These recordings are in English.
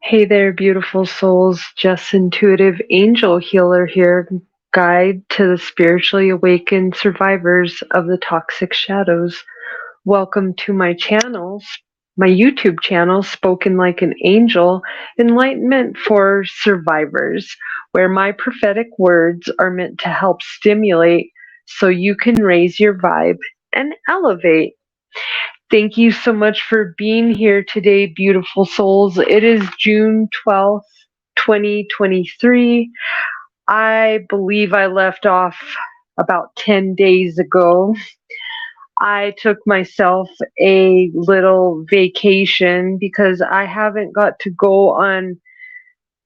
Hey there, beautiful souls. Jess Intuitive Angel Healer here, guide to the spiritually awakened survivors of the toxic shadows. Welcome to my channel, my YouTube channel, Spoken Like an Angel, Enlightenment for Survivors, where my prophetic words are meant to help stimulate so you can raise your vibe and elevate. Thank you so much for being here today, beautiful souls. It is June 12th, 2023. I believe I left off about 10 days ago. I took myself a little vacation because I haven't got to go on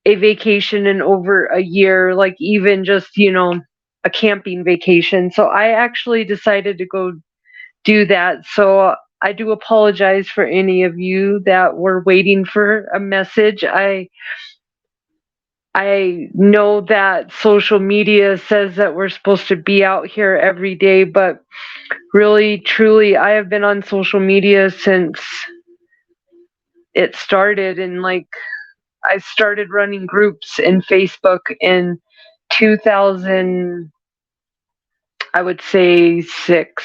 a vacation in over a year, like even just, a camping vacation. So I actually decided to go do that. So I do apologize for any of you that were waiting for a message. I know that social media says that we're supposed to be out here every day, but really, truly, I have been on social media since it started. And like, I started running groups in Facebook in 2000, I would say 6.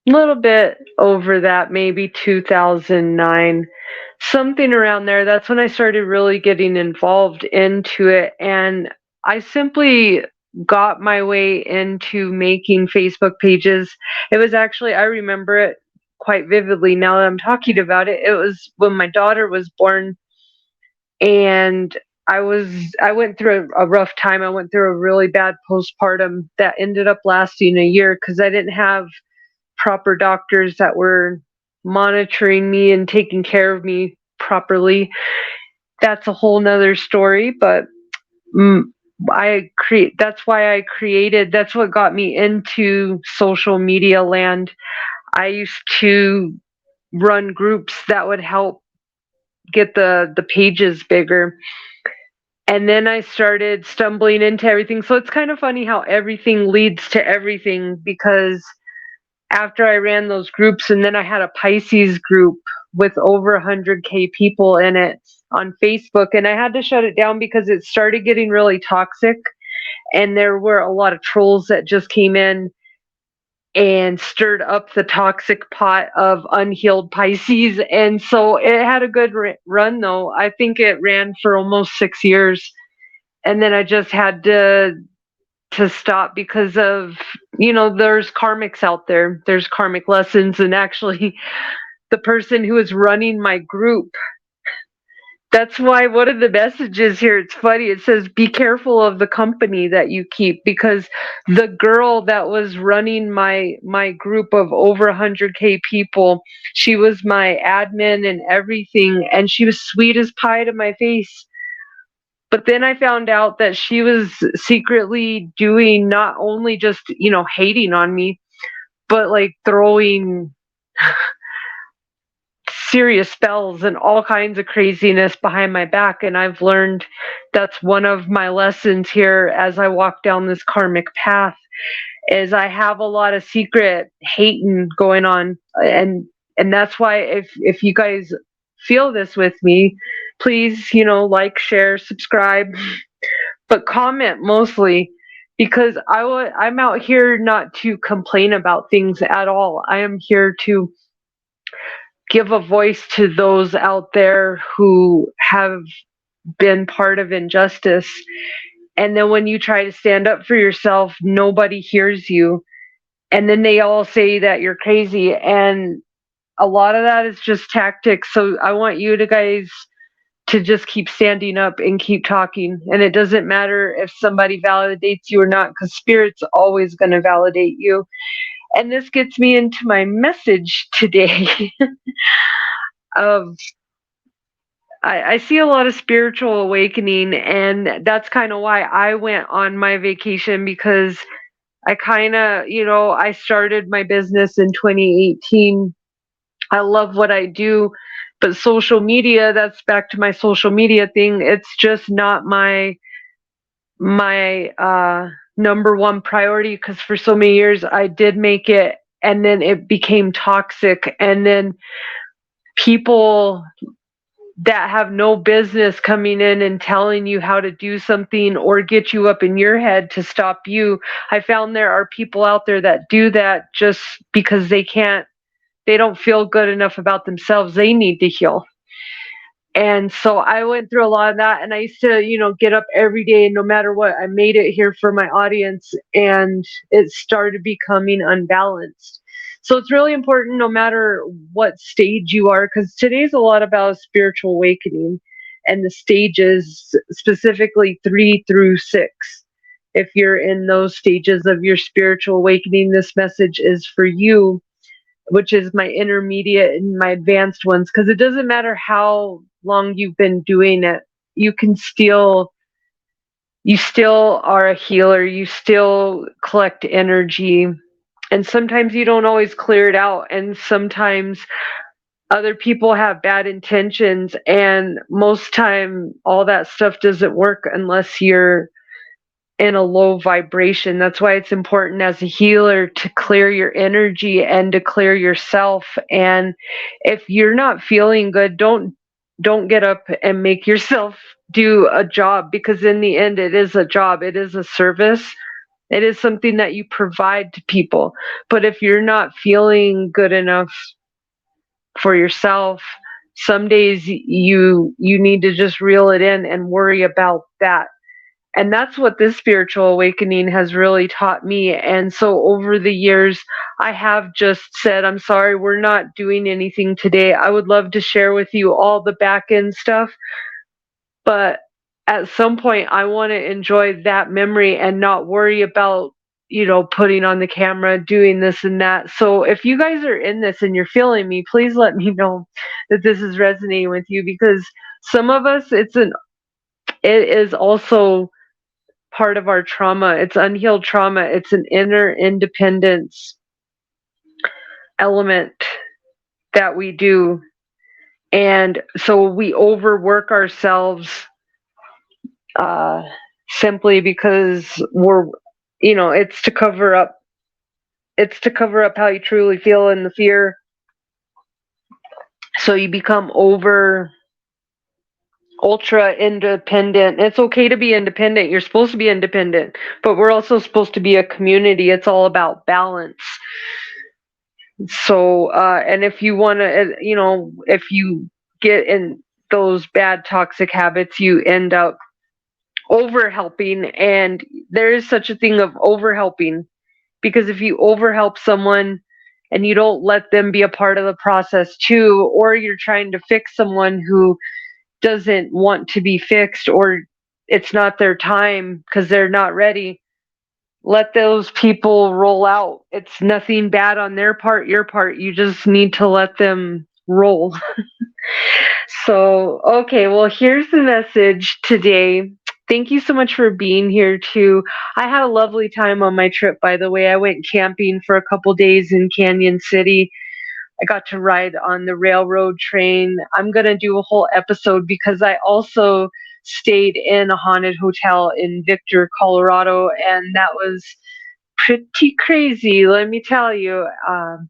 A little bit over that, maybe 2009, something around there. That's when I started really getting involved into it. And I simply got my way into making Facebook pages. It was actually, I remember it quite vividly now that I'm talking about it. It was when my daughter was born, and I went through a rough time. I went through a really bad postpartum that ended up lasting a year because I didn't have proper doctors that were monitoring me and taking care of me properly. That's a whole nother story, but that's why I created, that's what got me into social media land. I used to run groups that would help get the pages bigger. And then I started stumbling into everything. So it's kind of funny how everything leads to everything, because after I ran those groups, and then I had a Pisces group with over 100K people in it on Facebook, and I had to shut it down because it started getting really toxic, and there were a lot of trolls that just came in and stirred up the toxic pot of unhealed Pisces. And so it had a good run, though. I think it ran for almost 6 years, and then I just had to stop because of, there's karmics out there. There's karmic lessons. And actually, the person who is running my group, that's why one of the messages here, it's funny, it says, be careful of the company that you keep, because the girl that was running my group of over 100K people, she was my admin and everything, and she was sweet as pie to my face. But then I found out that she was secretly doing not only just, hating on me, but like throwing serious spells and all kinds of craziness behind my back. And I've learned that's one of my lessons here as I walk down this karmic path, is I have a lot of secret hating going on. And that's why if you guys feel this with me, please, like, share, subscribe, but comment mostly, because I'm out here not to complain about things at all. I am here to give a voice to those out there who have been part of injustice. And then when you try to stand up for yourself, nobody hears you. And then they all say that you're crazy. And a lot of that is just tactics. So I want you guys to just keep standing up and keep talking. And it doesn't matter if somebody validates you or not, because Spirit's always going to validate you. And this gets me into my message today. I see a lot of spiritual awakening, and that's kind of why I went on my vacation, because I kind of, I started my business in 2018. I love what I do, but social media, that's back to my social media thing. It's just not my number one priority, because for so many years I did make it and then it became toxic, and then people that have no business coming in and telling you how to do something or get you up in your head to stop you. I found there are people out there that do that just because they don't feel good enough about themselves. They need to heal. And so I went through a lot of that, and I used to, get up every day, no matter what. I made it here for my audience, and it started becoming unbalanced. So it's really important, no matter what stage you are, because today's a lot about spiritual awakening and the stages, specifically 3 through 6. If you're in those stages of your spiritual awakening, this message is for you, which is my intermediate and my advanced ones, because it doesn't matter how long you've been doing it. You still are a healer. You still collect energy, and sometimes you don't always clear it out, and sometimes other people have bad intentions, and most time all that stuff doesn't work unless you're in a low vibration. That's why it's important as a healer to clear your energy and to clear yourself. And if you're not feeling good, don't get up and make yourself do a job, because in the end it is a job. It is a service. It is something that you provide to people. But if you're not feeling good enough for yourself, some days you need to just reel it in and worry about that. And that's what this spiritual awakening has really taught me. And so over the years, I have just said, I'm sorry, we're not doing anything today. I would love to share with you all the back end stuff, but at some point I want to enjoy that memory and not worry about, putting on the camera, doing this and that. So if you guys are in this and you're feeling me, please let me know that this is resonating with you, because some of us, it is also part of our trauma. It's unhealed trauma. It's an inner independence element that we do. And so we overwork ourselves simply because it's to cover up. It's to cover up how you truly feel and the fear. So you become ultra independent. It's okay to be independent. You're supposed to be independent, but we're also supposed to be a community. It's all about balance. So, and if you want to, if you get in those bad toxic habits, you end up over helping. And there is such a thing of over helping, because if you over help someone and you don't let them be a part of the process too, or you're trying to fix someone who doesn't want to be fixed, or it's not their time because they're not ready, let those people roll out. It's nothing bad on their part, your part. You just need to let them roll. So, okay, well, here's the message today. Thank you so much for being here too. I had a lovely time on my trip, by the way. I went camping for a couple days in Canyon City. I got to ride on the railroad train. I'm going to do a whole episode because I also stayed in a haunted hotel in Victor, Colorado, and that was pretty crazy, let me tell you.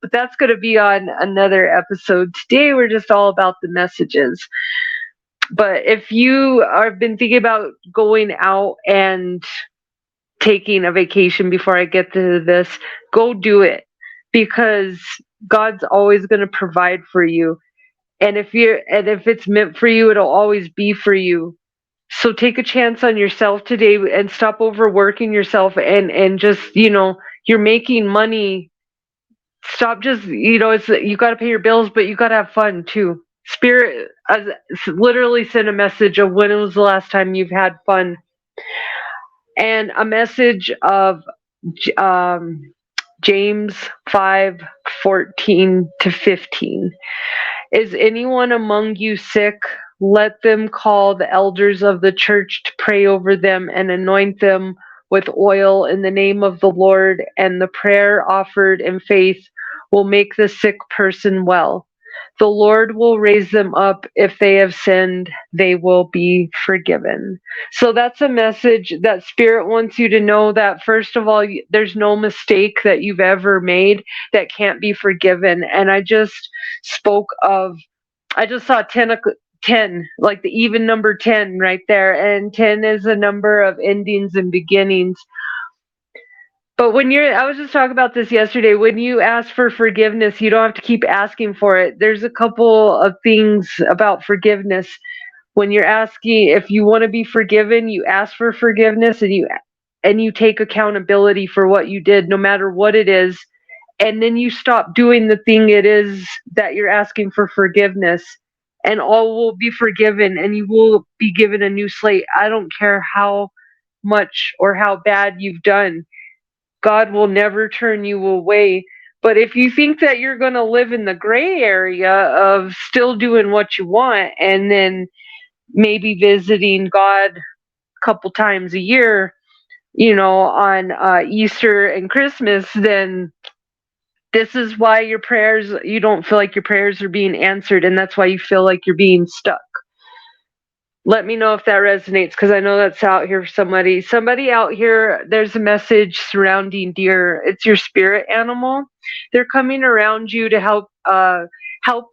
But that's going to be on another episode. Today, we're just all about the messages. But if you have been thinking about going out and taking a vacation, before I get to this, go do it, because God's always going to provide for you. And if it's meant for you, it'll always be for you. So take a chance on yourself today and stop overworking yourself, and just, you're making money. Stop just, it's, you got to pay your bills, but you got to have fun too. Spirit literally sent a message of when was the last time you've had fun, and a message of James 5:14-15. Is anyone among you sick? Let them call the elders of the church to pray over them and anoint them with oil in the name of the Lord, and the prayer offered in faith will make the sick person well. The Lord will raise them up. If they have sinned, they will be forgiven. So that's a message that Spirit wants you to know, that first of all, there's no mistake that you've ever made that can't be forgiven. And I just saw 10, like the even number 10 right there. And 10 is a number of endings and beginnings. But I was just talking about this yesterday. When you ask for forgiveness, you don't have to keep asking for it. There's a couple of things about forgiveness. When you're asking if you want to be forgiven, you ask for forgiveness, and you take accountability for what you did, no matter what it is. And then you stop doing the thing it is that you're asking for forgiveness, and all will be forgiven, and you will be given a new slate. I don't care how much or how bad you've done. God will never turn you away. But if you think that you're going to live in the gray area of still doing what you want and then maybe visiting God a couple times a year, on Easter and Christmas, then this is why you don't feel like your prayers are being answered, and that's why you feel like you're being stuck. Let me know if that resonates, because I know that's out here for somebody. Somebody out here, there's a message surrounding deer. It's your spirit animal. They're coming around you to help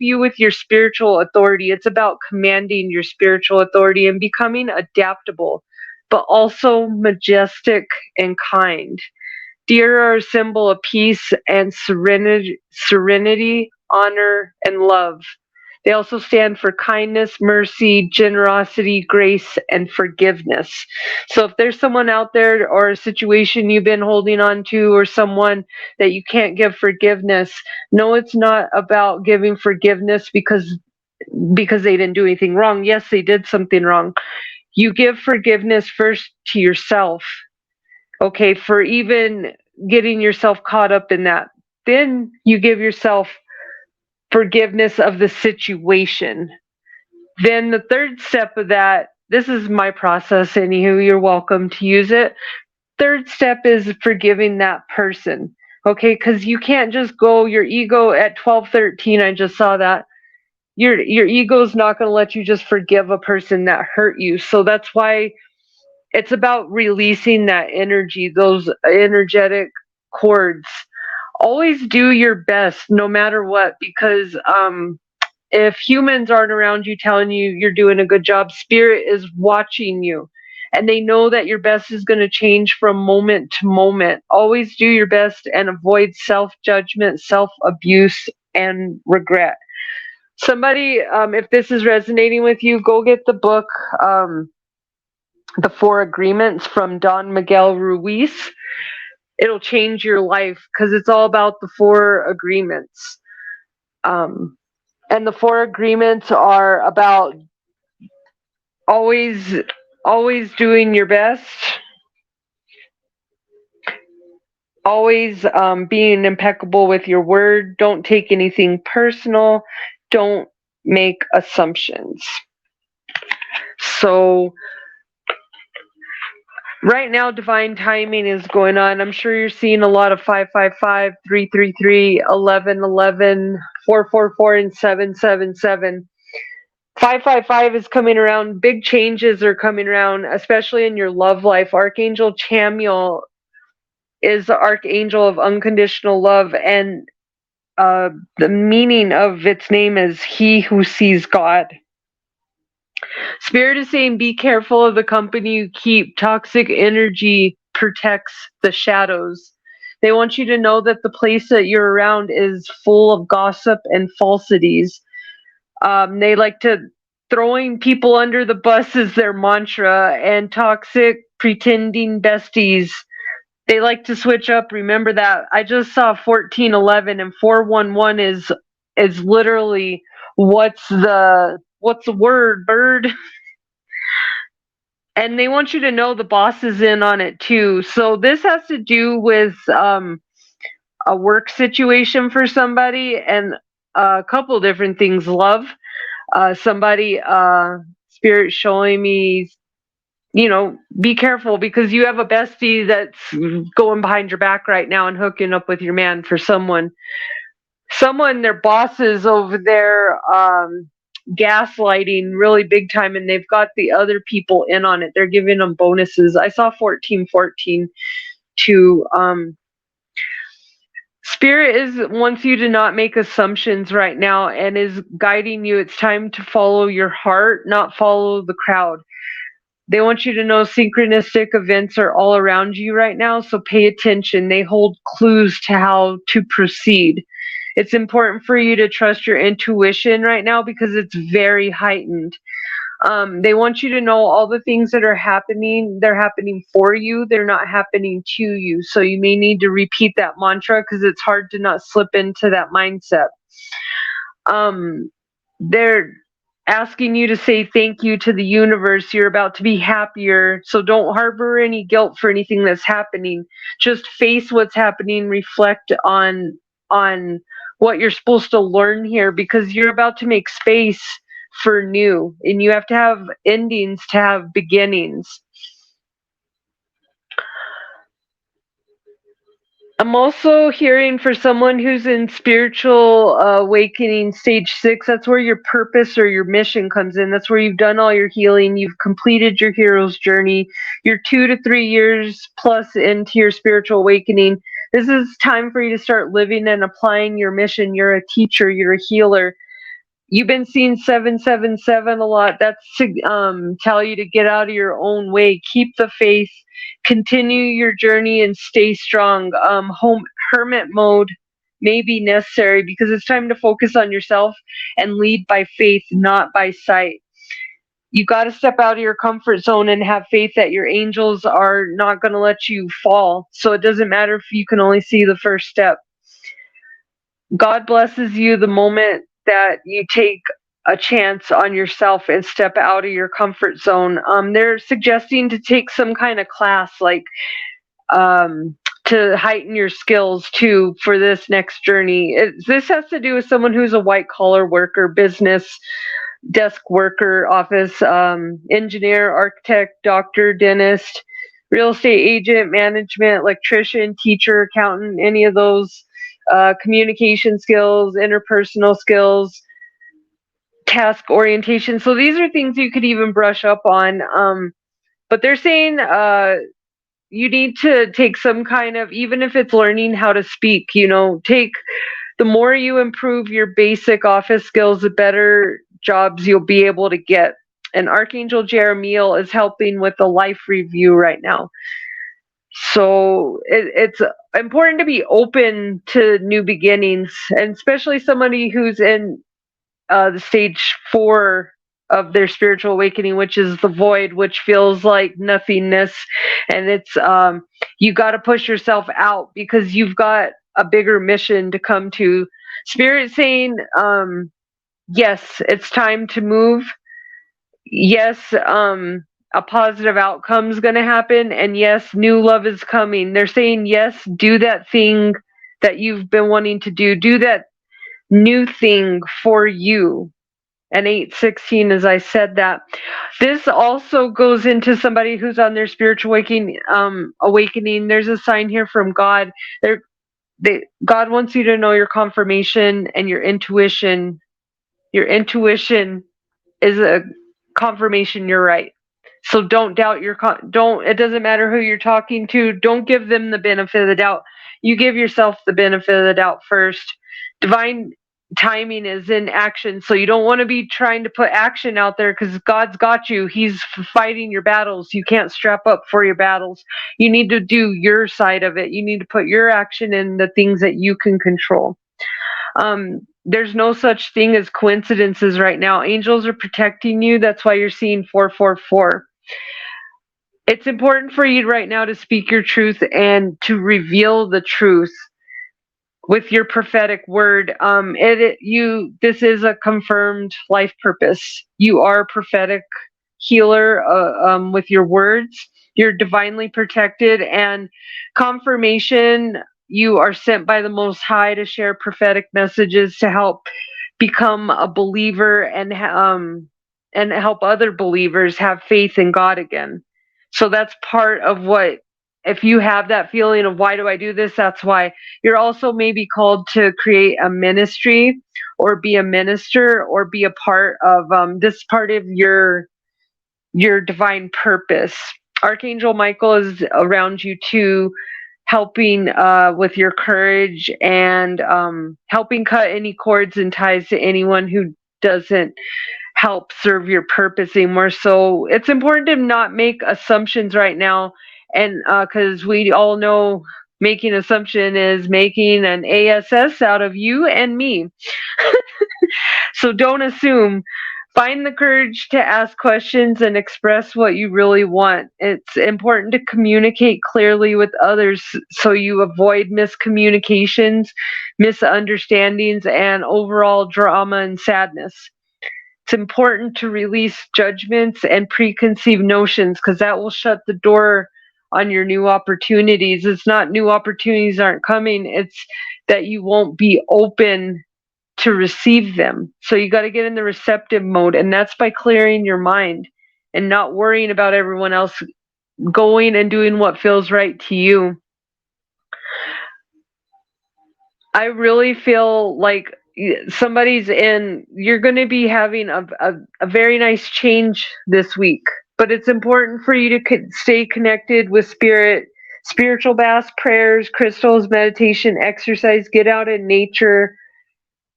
you with your spiritual authority. It's about commanding your spiritual authority and becoming adaptable, but also majestic and kind. Deer are a symbol of peace and serenity, honor, and love. They also stand for kindness, mercy, generosity, grace, and forgiveness. So if there's someone out there or a situation you've been holding on to, or someone that you can't give forgiveness, no, it's not about giving forgiveness because they didn't do anything wrong. Yes, they did something wrong. You give forgiveness first to yourself, okay, for even getting yourself caught up in that. Then you give yourself forgiveness of the situation. Then the third step of that, this is my process, anywho, you're welcome to use it. Third step is forgiving that person. Okay, because you can't just go your ego at 12-13. I just saw that. Your ego is not going to let you just forgive a person that hurt you. So that's why it's about releasing that energy, those energetic cords. Always do your best no matter what, because if humans aren't around you telling you you're doing a good job, Spirit is watching you. And they know that your best is going to change from moment to moment. Always do your best and avoid self-judgment, self-abuse, and regret. Somebody, if this is resonating with you, go get the book, The Four Agreements from Don Miguel Ruiz. It'll change your life, because it's all about the four agreements. And the four agreements are about always doing your best, always being impeccable with your word, don't take anything personal, don't make assumptions. So right now, divine timing is going on. I'm sure you're seeing a lot of 555, 333, 1111, 444, and 777. 555 is coming around. Big changes are coming around, especially in your love life. Archangel Chamuel is the archangel of unconditional love, and the meaning of its name is he who sees God. Spirit is saying, be careful of the company you keep. Toxic energy protects the shadows. They want you to know that the place that you're around is full of gossip and falsities. They like to throwing people under the bus is their mantra, and toxic pretending besties. They like to switch up. Remember that. I just saw 1411, and 411 is literally what's the word, bird? And they want you to know the boss is in on it too. So this has to do with a work situation for somebody, and a couple different things. Love. Somebody, Spirit showing me, be careful, because you have a bestie that's going behind your back right now and hooking up with your man for someone. someone, their bosses over there, gaslighting really big time, and they've got the other people in on it. They're giving them bonuses. I saw 1414 too. Spirit wants you to not make assumptions right now and is guiding you. It's time to follow your heart, not follow the crowd. They want you to know synchronistic events are all around you right now, so pay attention. They hold clues to how to proceed. It's important for you to trust your intuition right now because it's very heightened. They want you to know all the things that are happening, they're happening for you, they're not happening to you. So you may need to repeat that mantra because it's hard to not slip into that mindset. They're asking you to say thank you to the universe. You're about to be happier. So don't harbor any guilt for anything that's happening. Just face what's happening, reflect on what you're supposed to learn here because you're about to make space for new, and you have to have endings to have beginnings. I'm also hearing for someone who's in spiritual awakening stage 6, that's where your purpose or your mission comes in. That's where you've done all your healing. You've completed your hero's journey. You're 2 to 3 years plus into your spiritual awakening. This is time for you to start living and applying your mission. You're a teacher. You're a healer. You've been seeing 777 a lot. That's to tell you to get out of your own way. Keep the faith. Continue your journey and stay strong. Hermit mode may be necessary because it's time to focus on yourself and lead by faith, not by sight. You got to step out of your comfort zone and have faith that your angels are not going to let you fall. So it doesn't matter if you can only see the first step. God blesses you the moment that you take a chance on yourself and step out of your comfort zone. They're suggesting to take some kind of class, like to heighten your skills too for this next journey. This has to do with someone who's a white collar worker, business, desk worker, office, engineer, architect, doctor, dentist, real estate agent, management, electrician, teacher, accountant, any of those. Communication skills, interpersonal skills, task orientation. So these are things you could even brush up on. But they're saying you need to take some kind of, even if it's learning how to speak, the more you improve your basic office skills, the better jobs you'll be able to get. And Archangel Jeremiel is helping with the life review right now. So it's important to be open to new beginnings, and especially somebody who's in the stage 4 of their spiritual awakening, which is the void, which feels like nothingness. And it's you got to push yourself out because you've got a bigger mission to come to. Spirit saying, yes, it's time to move. Yes, a positive outcome is going to happen, and yes, new love is coming. They're saying, yes, do that thing that you've been wanting to do that new thing for you. And 816, as I said that. This also goes into somebody who's on their spiritual awakening. There's a sign here from God. God wants you to know your confirmation and your intuition. Your intuition is a confirmation you're right. So don't doubt it doesn't matter who you're talking to. Don't give them the benefit of the doubt. You give yourself the benefit of the doubt first. Divine timing is in action. So you don't want to be trying to put action out there because God's got you. He's fighting your battles. You can't strap up for your battles. You need to do your side of it. You need to put your action in the things that you can control. There's no such thing as coincidences right now. Angels are protecting you. That's why you're seeing 444. It's important for you right now to speak your truth and to reveal the truth with your prophetic word. This is a confirmed life purpose. You are a prophetic healer with your words. You're divinely protected, and confirmation. You are sent by the Most High to share prophetic messages to help become a believer and help other believers have faith in God again. So that's part of what if you have that feeling of why do I do this, that's why. You're also maybe called to create a ministry or be a minister or be a part of this part of your divine purpose. Archangel Michael is around you too, helping with your courage and helping cut any cords and ties to anyone who doesn't help serve your purpose anymore. So it's important to not make assumptions right now, and because we all know making assumption is making an ass out of you and me. So don't assume. Find the courage to ask questions and express what you really want. It's important to communicate clearly with others so you avoid miscommunications, misunderstandings, and overall drama and sadness. It's important to release judgments and preconceived notions because that will shut the door on your new opportunities. It's not new opportunities aren't coming, it's that you won't be open to receive them. So you got to get in the receptive mode, and that's by clearing your mind and not worrying about everyone else, going and doing what feels right to you. I really feel like you're going to be having a very nice change this week, but it's important for you to stay connected with spirit, spiritual baths, prayers, crystals, meditation, exercise, get out in nature,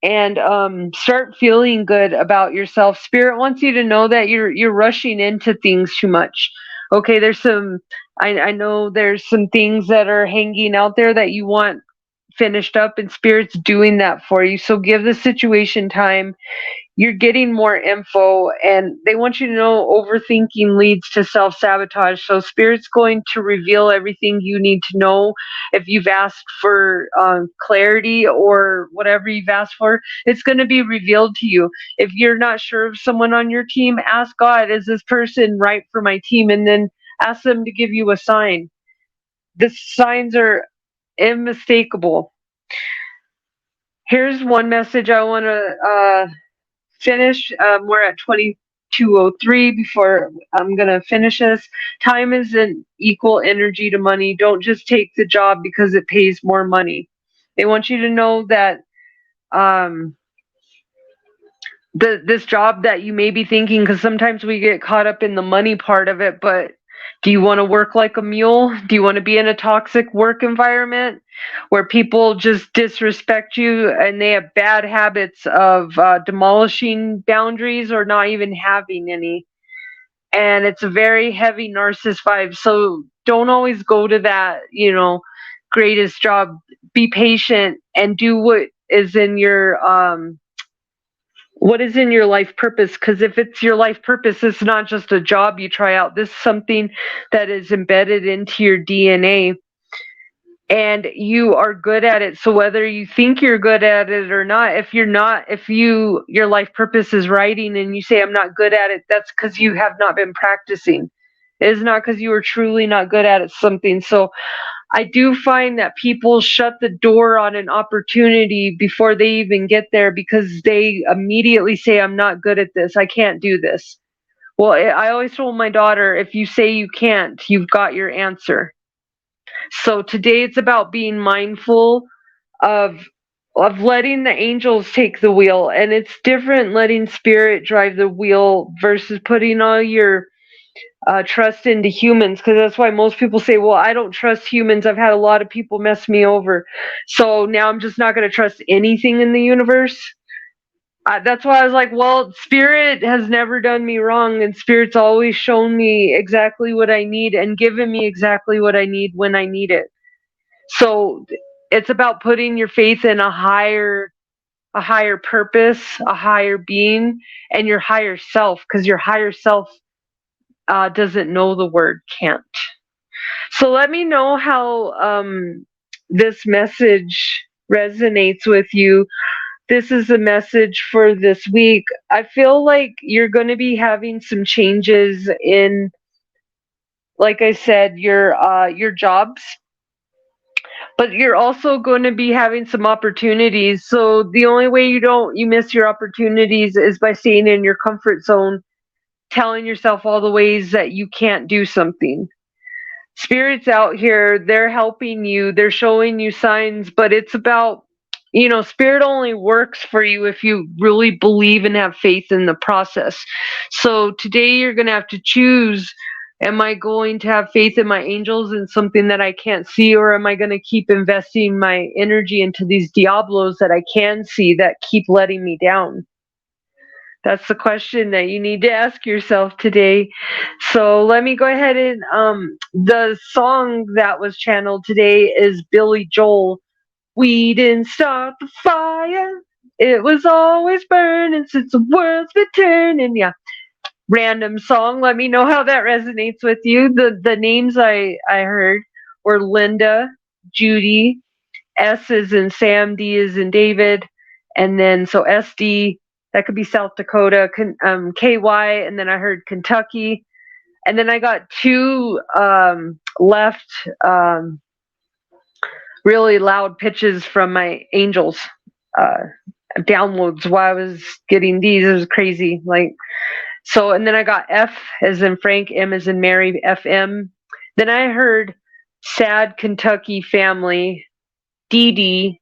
and start feeling good about yourself. Spirit wants you to know that you're rushing into things too much. Okay, I know there's some things that are hanging out there that you want finished up, and Spirit's doing that for you. So give the situation time. You're getting more info, and they want you to know overthinking leads to self-sabotage. So Spirit's going to reveal everything you need to know. If you've asked for clarity or whatever you've asked for, it's going to be revealed to you. If you're not sure of someone on your team, ask God, is this person right for my team? And then ask them to give you a sign. The signs are unmistakable. Here's one message I want to finish. We're at 22:03 before I'm going to finish this. Time is an equal energy to money. Don't just take the job because it pays more money. They want you to know that um, this job that you may be thinking, because sometimes we get caught up in the money part of it, but do you want to work like a mule? Do you want to be in a toxic work environment where people just disrespect you and they have bad habits of demolishing boundaries or not even having any? And it's a very heavy narcissist vibe. So don't always go to that, greatest job. Be patient and do what is in your life purpose, because if it's your life purpose, it's not just a job you try out. This is something that is embedded into your DNA and you are good at it. So whether you think you're good at it or not, if your life purpose is writing and you say I'm not good at it, that's because you have not been practicing. It is not because you are truly not good at it, something. So I do find that people shut the door on an opportunity before they even get there because they immediately say, I'm not good at this. I can't do this. Well, I always told my daughter, if you say you can't, you've got your answer. So today it's about being mindful of letting the angels take the wheel. And it's different letting spirit drive the wheel versus putting all your trust into humans, because that's why most people say, well, I don't trust humans. I've had a lot of people mess me over. So now I'm just not going to trust anything in the universe. That's why I was like, well, spirit has never done me wrong, and spirit's always shown me exactly what I need and given me exactly what I need when I need it. So it's about putting your faith in a higher purpose, a higher being, and your higher self, because your higher self doesn't know the word can't. So let me know how this message resonates with you. This is a message for this week. I feel like you're going to be having some changes in, like I said, your jobs, but you're also going to be having some opportunities. So the only way you miss your opportunities is by staying in your comfort zone, telling yourself all the ways that you can't do something. spirits out here, they're helping you, they're showing you signs, but it's about, spirit only works for you if you really believe and have faith in the process. So today you're going to have to choose, am I going to have faith in my angels in something that I can't see, or am I going to keep investing my energy into these diablos that I can see that keep letting me down? That's the question that you need to ask yourself today. So let me go ahead and the song that was channeled today is Billy Joel. We didn't start the fire. It was always burning since the world's been turning. Yeah. Random song. Let me know how that resonates with you. The names I heard were Linda, Judy, S is in Sam, D is in David, and then so SD, that could be South Dakota, KY, and then I heard Kentucky, and then I got two left really loud pitches from my angels uh, downloads while I was getting these. It was crazy, like so. And then I got F as in Frank, M as in Mary, FM. Then I heard Sad Kentucky Family, DD,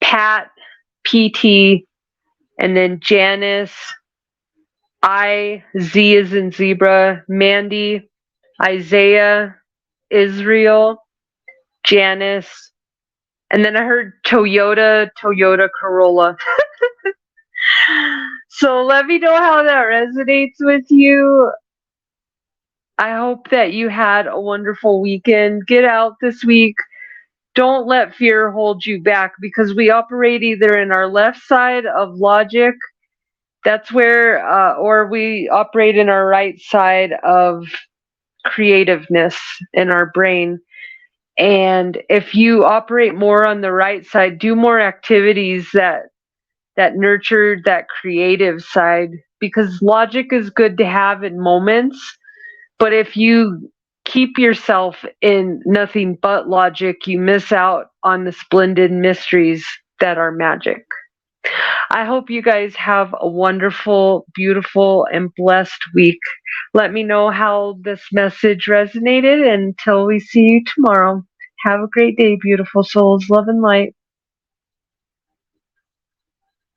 Pat, PT, and then Janice, Z is in zebra, Mandy, Isaiah, Israel, Janice, and then I heard Toyota Corolla. So let me know how that resonates with you. I hope that you had a wonderful weekend. Get out this week. Don't let fear hold you back, because we operate either in our left side of logic, that's where, or we operate in our right side of creativeness in our brain. And if you operate more on the right side, do more activities that nurture that creative side, because logic is good to have in moments, but if you keep yourself in nothing but logic, you miss out on the splendid mysteries that are magic. I hope you guys have a wonderful, beautiful, and blessed week. Let me know how this message resonated. Until we see you tomorrow, have a great day, beautiful souls. Love and light.